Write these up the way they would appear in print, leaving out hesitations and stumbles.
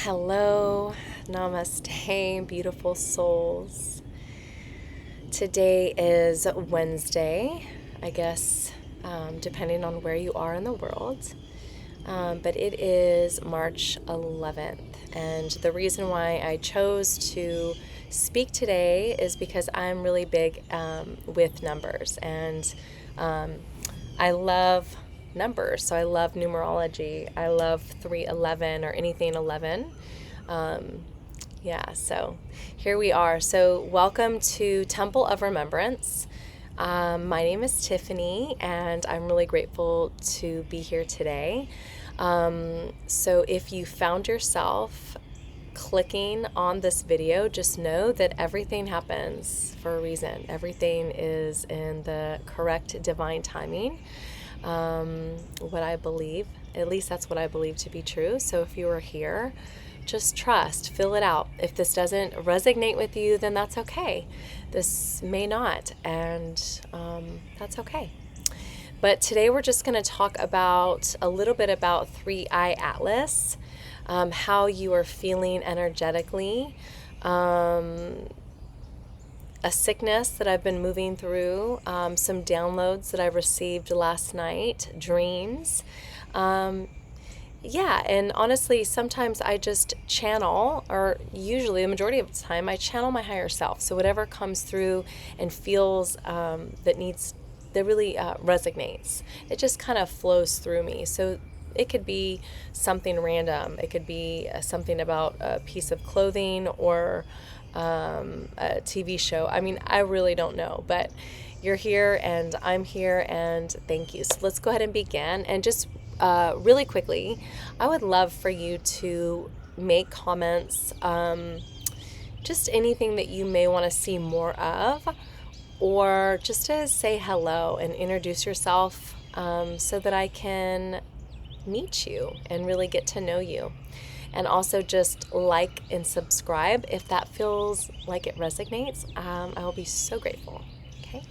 Hello, namaste, beautiful souls. Today is Wednesday, I guess, depending on where you are in the world. But it is March 11th. And the reason why I chose to speak today is because I'm really big with numbers. And I love numbers. So I love numerology. I love 311 or anything 11. So here we are. So welcome to Temple of Remembrance. My name is Tiffany, and I'm really grateful to be here today. So if you found yourself clicking on this video, just know that everything happens for a reason. Everything is in the correct divine timing. What I believe, at least that's what I believe to be true. So if you are here, just trust, fill it out. If this doesn't resonate with you, then that's okay. This may not, and that's okay. But today we're just going to talk about a little bit about 3i Atlas, how you are feeling energetically, a sickness that I've been moving through, some downloads that I received last night, dreams. And honestly, sometimes I just channel, or usually the majority of the time, I channel my higher self. So whatever comes through and feels that really resonates, it just kind of flows through me. So it could be something random. It could be something about a piece of clothing or a TV show. I mean, I really don't know, but you're here and I'm here, and thank you. So let's go ahead and begin. And just really quickly, I would love for you to make comments, just anything that you may want to see more of, or just to say hello and introduce yourself, so that I can meet you and really get to know you. And also just like and subscribe if that feels like it resonates. I will be so grateful. Okay.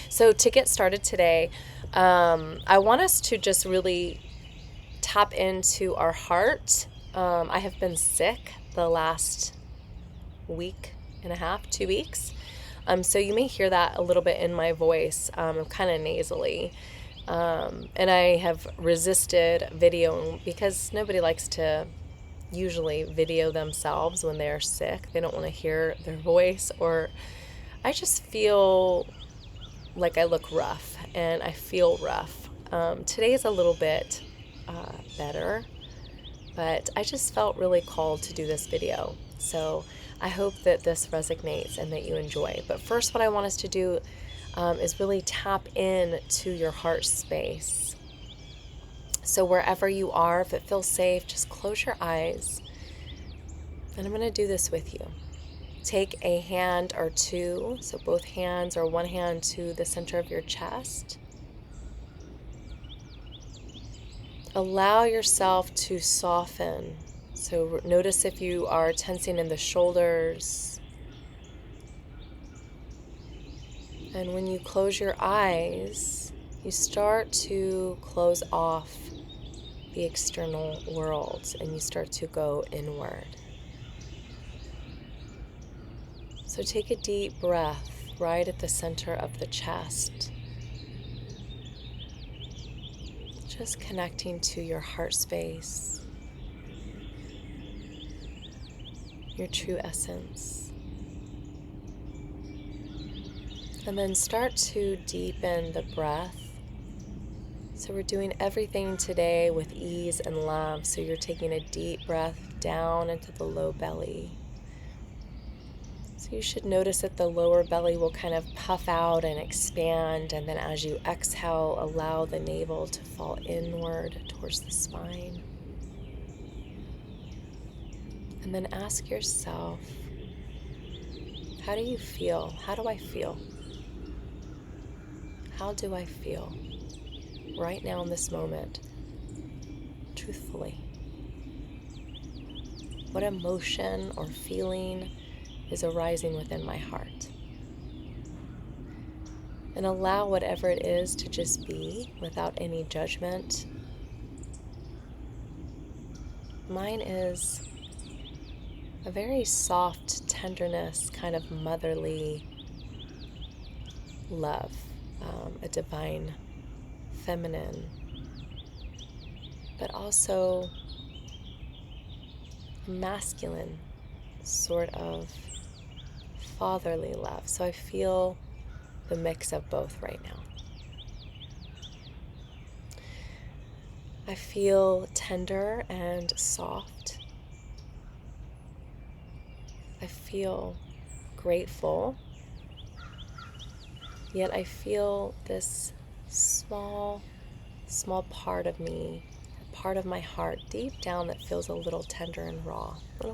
So to get started today, I want us to just really tap into our heart. I have been sick the last week and a half, 2 weeks. So you may hear that a little bit in my voice. I'm kind of nasally. And I have resisted videoing because nobody likes to usually video themselves when they're sick. They don't want to hear their voice, or I just feel like I look rough and I feel rough. Today is a little bit better, but I just felt really called to do this video. So I hope that this resonates and that you enjoy. But first, what I want us to do is really tap in to your heart space. So wherever you are, if it feels safe, just close your eyes. And I'm going to do this with you. Take a hand or two, so both hands or one hand to the center of your chest. Allow yourself to soften. So notice if you are tensing in the shoulders. And when you close your eyes, you start to close off the external world and you start to go inward. So take a deep breath right at the center of the chest. Just connecting to your heart space, your true essence. And then start to deepen the breath. So we're doing everything today with ease and love. So you're taking a deep breath down into the low belly. So you should notice that the lower belly will kind of puff out and expand. And then as you exhale, allow the navel to fall inward towards the spine. And then ask yourself, how do you feel? How do I feel? How do I feel right now in this moment, truthfully? What emotion or feeling is arising within my heart? And allow whatever it is to just be without any judgment. Mine is, a very soft tenderness, kind of motherly love, a divine feminine, but also masculine sort of fatherly love. So I feel the mix of both right now. I feel tender and soft. I feel grateful, yet I feel this small part of me, a part of my heart deep down that feels a little tender and raw. Yeah.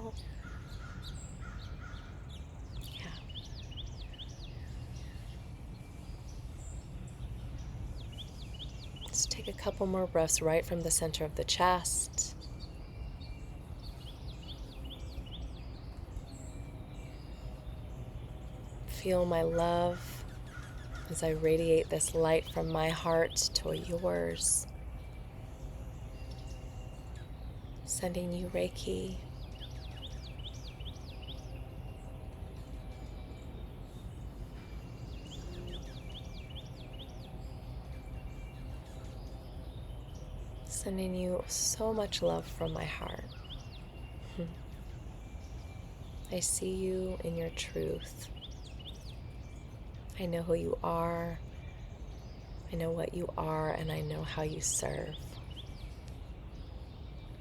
Let's take a couple more breaths right from the center of the chest. Feel my love as I radiate this light from my heart to yours, sending you Reiki. Sending you so much love from my heart. I see you in your truth. I know who you are. I know what you are, and I know how you serve. You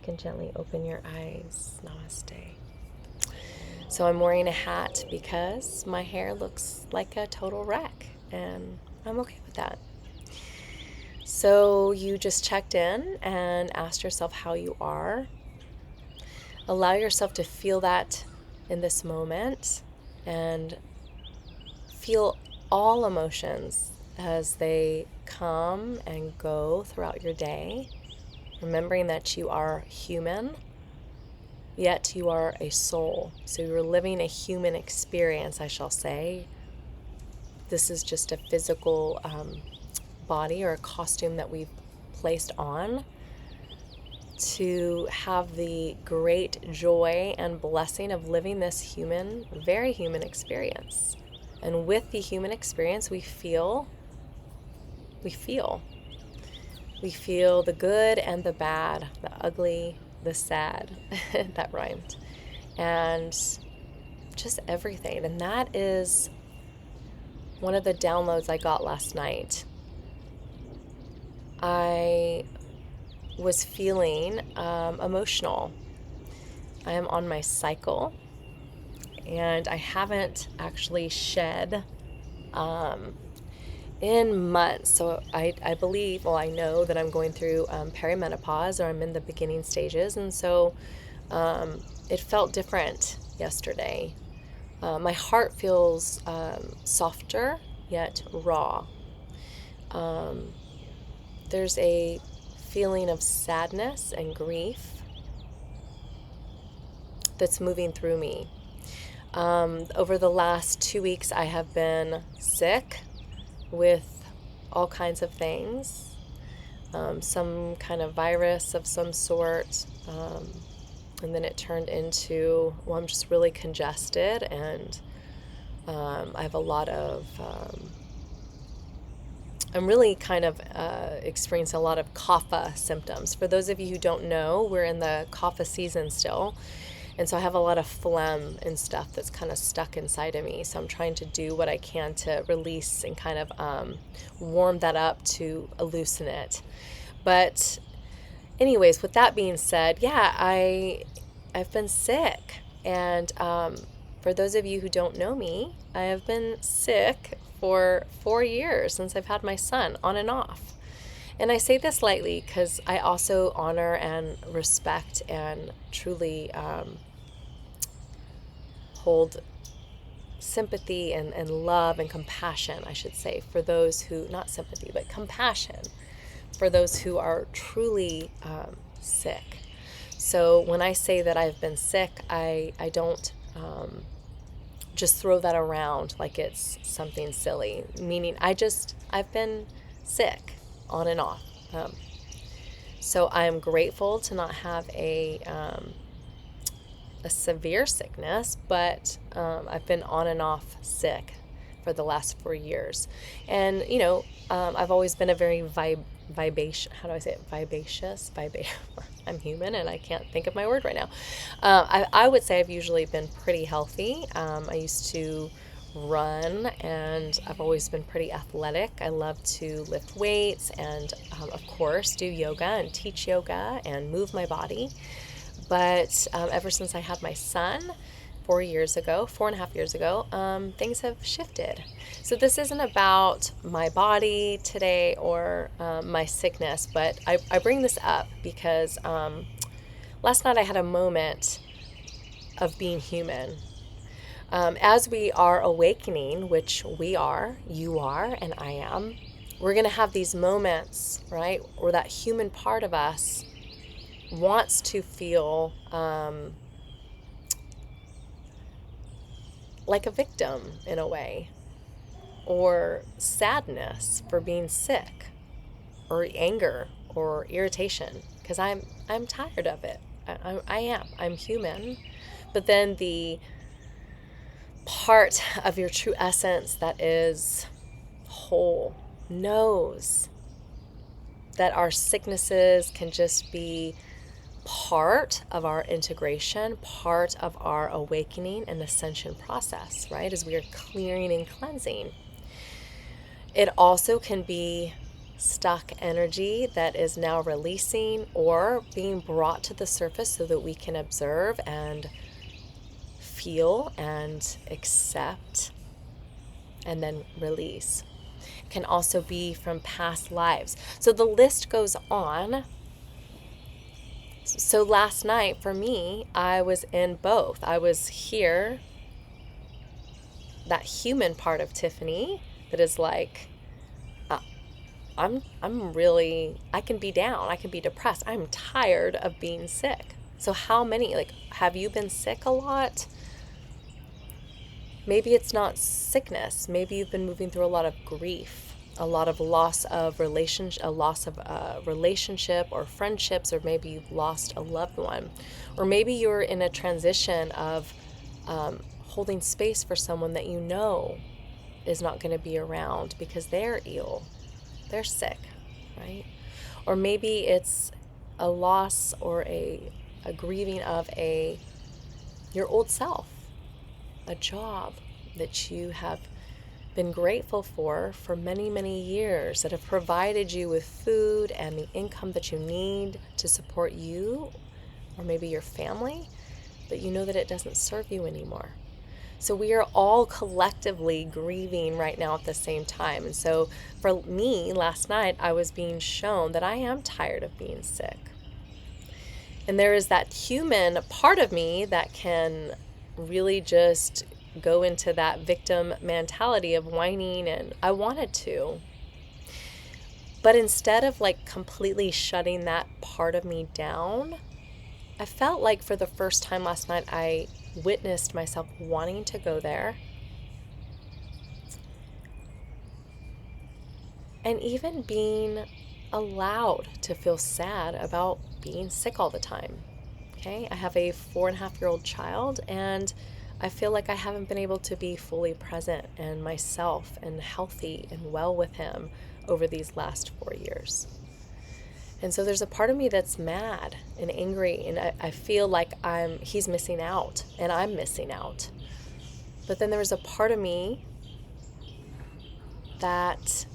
can gently open your eyes. Namaste. So I'm wearing a hat because my hair looks like a total wreck, and I'm okay with that. So you just checked in and asked yourself how you are. Allow yourself to feel that in this moment and feel all emotions as they come and go throughout your day, remembering that you are human, yet you are a soul. So you're living a human experience, I shall say. This is just a physical body or a costume that we've placed on to have the great joy and blessing of living this human, very human experience. And with the human experience, we feel the good and the bad, the ugly, the sad. That rhymed. And just everything. And that is one of the downloads I got last night. I was feeling emotional. I am on my cycle, and I haven't actually shed in months. So I believe, well, I know that I'm going through perimenopause, or I'm in the beginning stages. And so it felt different yesterday. My heart feels softer, yet raw. There's a feeling of sadness and grief that's moving through me. Over the last 2 weeks, I have been sick with all kinds of things, some kind of virus of some sort, and then it turned into, well, I'm just really congested, and I have a lot of, I'm really kind of experiencing a lot of kapha symptoms. For those of you who don't know, we're in the kapha season still. And so I have a lot of phlegm and stuff that's kind of stuck inside of me. So I'm trying to do what I can to release and kind of warm that up to loosen it. But anyways, with that being said, yeah, I've been sick. And for those of you who don't know me, I have been sick for 4 years since I've had my son, on and off. And I say this lightly because I also honor and respect and truly hold sympathy and love and compassion, I should say, for those who, not sympathy, but compassion for those who are truly sick. So when I say that I've been sick, I don't just throw that around like it's something silly, meaning I've been sick on and off. So I'm grateful to not have a a severe sickness, but I've been on and off sick for the last 4 years. And, I've always been a very vivacious, how do I say it? Vivacious? I'm human and I can't think of my word right now. I would say I've usually been pretty healthy. I used to run, and I've always been pretty athletic. I love to lift weights and, of course, do yoga and teach yoga and move my body. But ever since I had my son 4.5 years ago, things have shifted. So this isn't about my body today or my sickness, but I bring this up because last night I had a moment of being human. As we are awakening, which we are, you are, and I am, we're going to have these moments, right, where that human part of us wants to feel like a victim in a way, or sadness for being sick, or anger or irritation, because I'm tired of it. I'm human. But then the part of your true essence that is whole knows that our sicknesses can just be part of our integration, part of our awakening and ascension process, right? As we are clearing and cleansing. It also can be stuck energy that is now releasing or being brought to the surface so that we can observe and feel and accept and then release. It can also be from past lives. So the list goes on. So last night for me, I was in both. I was here, that human part of Tiffany that is like, I'm really, I can be down, I can be depressed. I'm tired of being sick. So how many, have you been sick a lot? Maybe it's not sickness. Maybe you've been moving through a lot of grief, a lot of loss of relationship, a loss of relationship or friendships, or maybe you've lost a loved one. Or maybe you're in a transition of holding space for someone that you know is not going to be around because they're ill, they're sick, right? Or maybe it's a loss or a grieving of your old self, a job that you have been grateful for many, many years, that have provided you with food and the income that you need to support you or maybe your family, but you know that it doesn't serve you anymore. So we are all collectively grieving right now at the same time. And so for me, last night, I was being shown that I am tired of being sick. And there is that human part of me that can really just go into that victim mentality of whining, and I wanted to. But instead of completely shutting that part of me down, I felt like for the first time last night, I witnessed myself wanting to go there. And even being allowed to feel sad about being sick all the time. Okay, I have a 4.5-year-old child, and I feel like I haven't been able to be fully present and myself and healthy and well with him over these last 4 years. And so there's a part of me that's mad and angry, and I feel like he's missing out and I'm missing out. But then there was a part of me that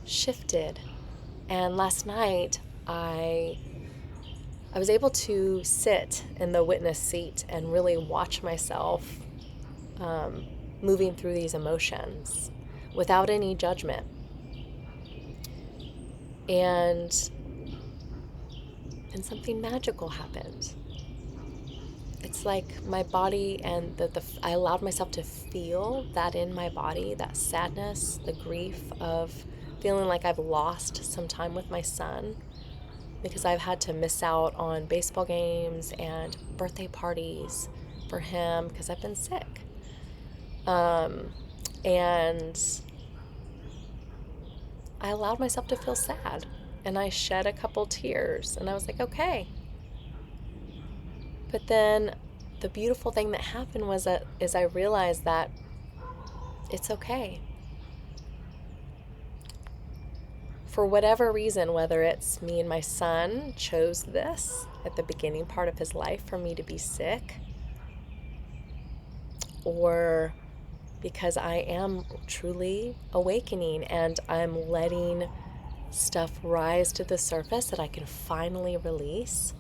shifted. And last night I was able to sit in the witness seat and really watch myself moving through these emotions without any judgment. And something magical happened. It's like my body and I allowed myself to feel that in my body, that sadness, the grief of feeling like I've lost some time with my son because I've had to miss out on baseball games and birthday parties for him because I've been sick. And I allowed myself to feel sad, and I shed a couple tears, and I was like, okay. But then the beautiful thing that happened was that is I realized that it's okay. For whatever reason, whether it's me and my son chose this at the beginning part of his life for me to be sick, or because I am truly awakening and I'm letting stuff rise to the surface that I can finally release.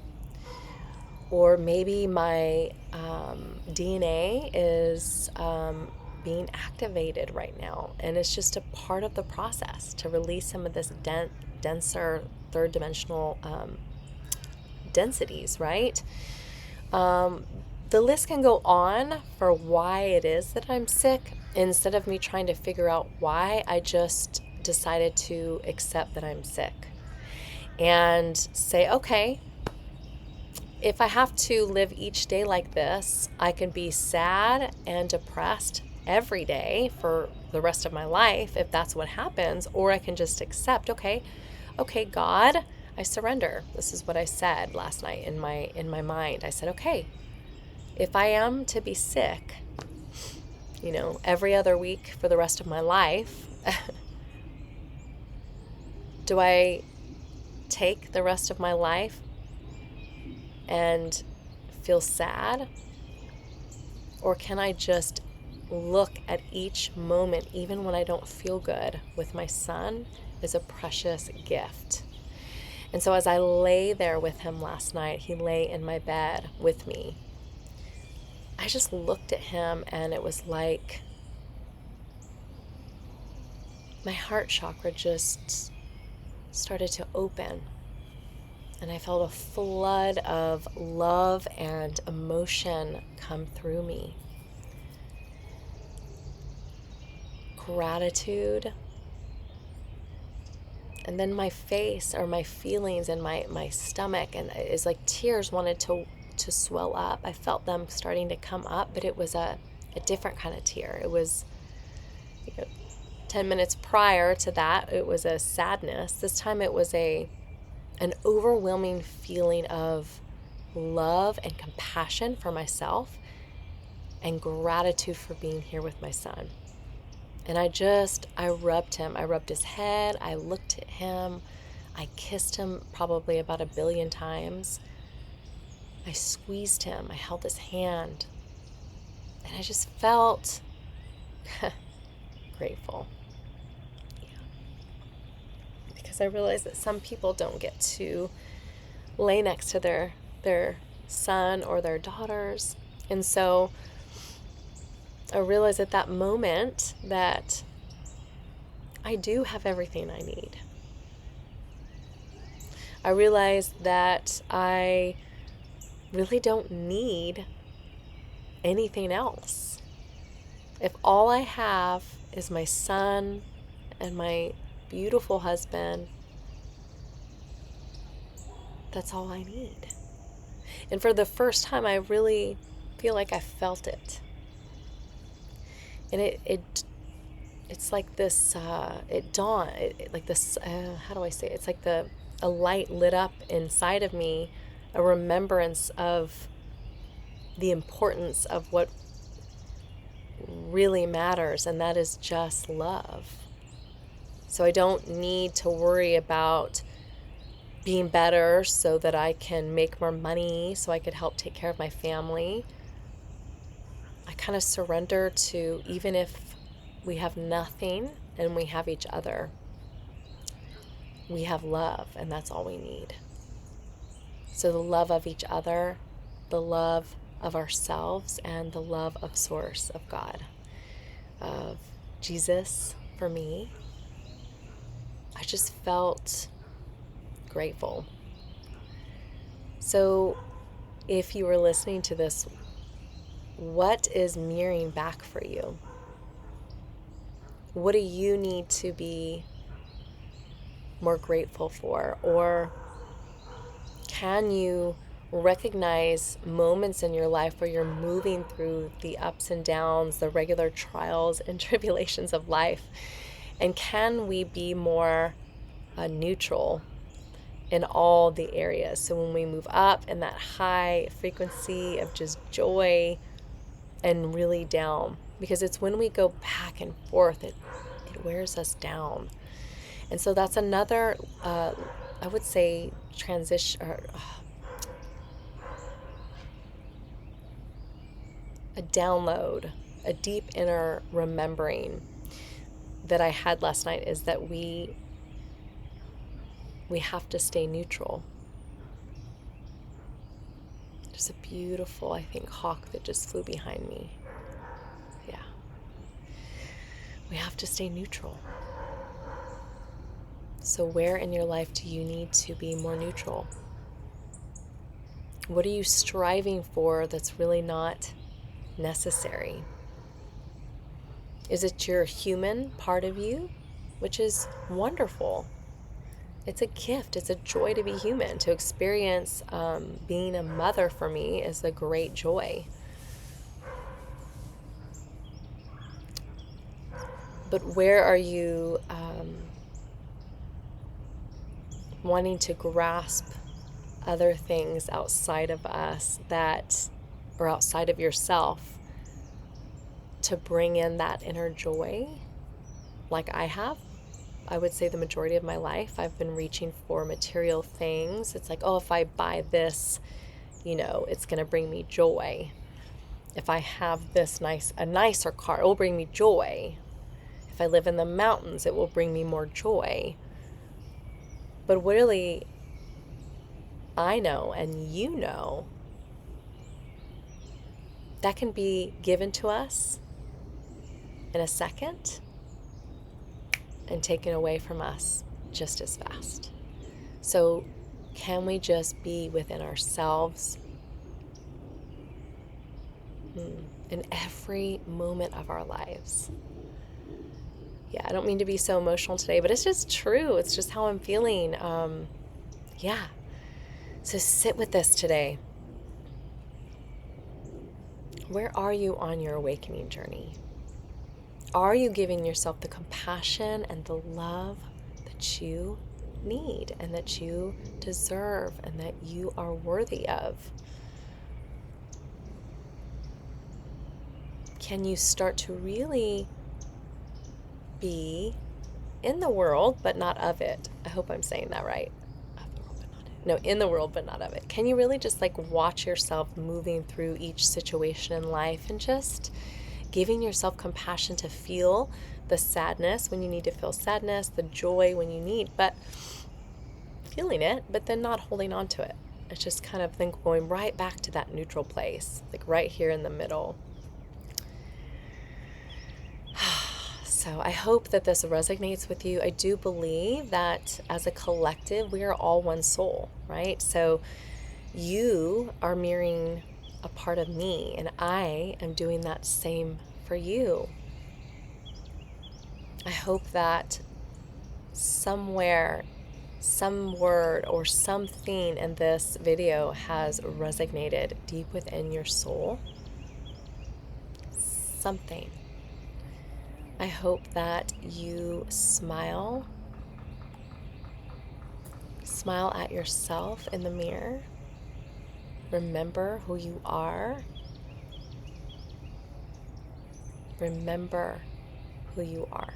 Or maybe my DNA is being activated right now, and it's just a part of the process to release some of this denser third dimensional densities, right? The list can go on for why it is that I'm sick. Instead of me trying to figure out why, I just decided to accept that I'm sick and say, okay, if I have to live each day like this, I can be sad and depressed every day for the rest of my life if that's what happens, or I can just accept, okay, God, I surrender. This is what I said last night in my mind. I said, okay, if I am to be sick, every other week for the rest of my life, do I take the rest of my life and feel sad? Or can I just look at each moment, even when I don't feel good, with my son as a precious gift? And so as I lay there with him last night, he lay in my bed with me. I just looked at him and it was like my heart chakra just started to open. And I felt a flood of love and emotion come through me. Gratitude. And then my face, or my feelings, and my stomach, and it's like tears wanted to swell up. I felt them starting to come up, but it was a different kind of tear. It was 10 minutes prior to that, it was a sadness. This time it was an overwhelming feeling of love and compassion for myself and gratitude for being here with my son. And I rubbed him. I rubbed his head. I looked at him. I kissed him probably about 1 billion times. I squeezed him. I held his hand. And I just felt grateful. Yeah. Because I realized that some people don't get to lay next to their son or their daughters. And so I realized at that moment that I do have everything I need. I realized that I really don't need anything else. If all I have is my son and my beautiful husband, that's all I need. And for the first time, I really feel like I felt it. And it's like this, it dawned, like this, how do I say it? It's like a light lit up inside of me, a remembrance of the importance of what really matters, and that is just love. So I don't need to worry about being better so that I can make more money so I could help take care of my family. I kind of surrender to, even if we have nothing and we have each other, we have love, and that's all we need. So the love of each other, the love of ourselves, and the love of Source, of God, of Jesus for me. I just felt grateful. So if you were listening to this, what is mirroring back for you? What do you need to be more grateful for? Or can you recognize moments in your life where you're moving through the ups and downs, the regular trials and tribulations of life? And can we be more neutral in all the areas. So when we move up in that high frequency of just joy and really down, because it's when we go back and forth, it wears us down. And so that's another, I would say, transition, or a download, a deep inner remembering that I had last night is that we have to stay neutral. There's a beautiful, I think, hawk that just flew behind me. Yeah. We have to stay neutral. So where in your life do you need to be more neutral? What are you striving for that's really not necessary? Is it your human part of you, which is wonderful? It's a gift. It's a joy to be human. To experience being a mother for me is a great joy. But where are you wanting to grasp other things outside of us or outside of yourself, to bring in that inner joy like I have? I would say the majority of my life, I've been reaching for material things. It's like, oh, if I buy this, it's going to bring me joy. If I have a nicer car, it will bring me joy. If I live in the mountains, it will bring me more joy. But really, I know, and that can be given to us in a second and taken away from us just as fast. So can we just be within ourselves in every moment of our lives? Yeah, I don't mean to be so emotional today, but it's just true. It's just how I'm feeling. Yeah. So sit with this today. Where are you on your awakening journey? Are you giving yourself the compassion and the love that you need and that you deserve and that you are worthy of? Can you start to really be in the world, but not of it? I hope I'm saying that right. Of the world, but not it. No, in the world, but not of it. Can you really just watch yourself moving through each situation in life and just giving yourself compassion to feel the sadness when you need to feel sadness, the joy when you need, but feeling it, but then not holding on to it. It's just kind of then going right back to that neutral place, right here in the middle. So I hope that this resonates with you. I do believe that as a collective, we are all one soul, right? So you are mirroring a part of me, and I am doing that same for you. I hope that somewhere, some word or something in this video has resonated deep within your soul. Something. I hope that you smile at yourself in the mirror. Remember who you are. Remember who you are.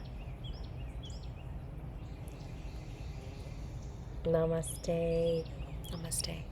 Namaste. Namaste.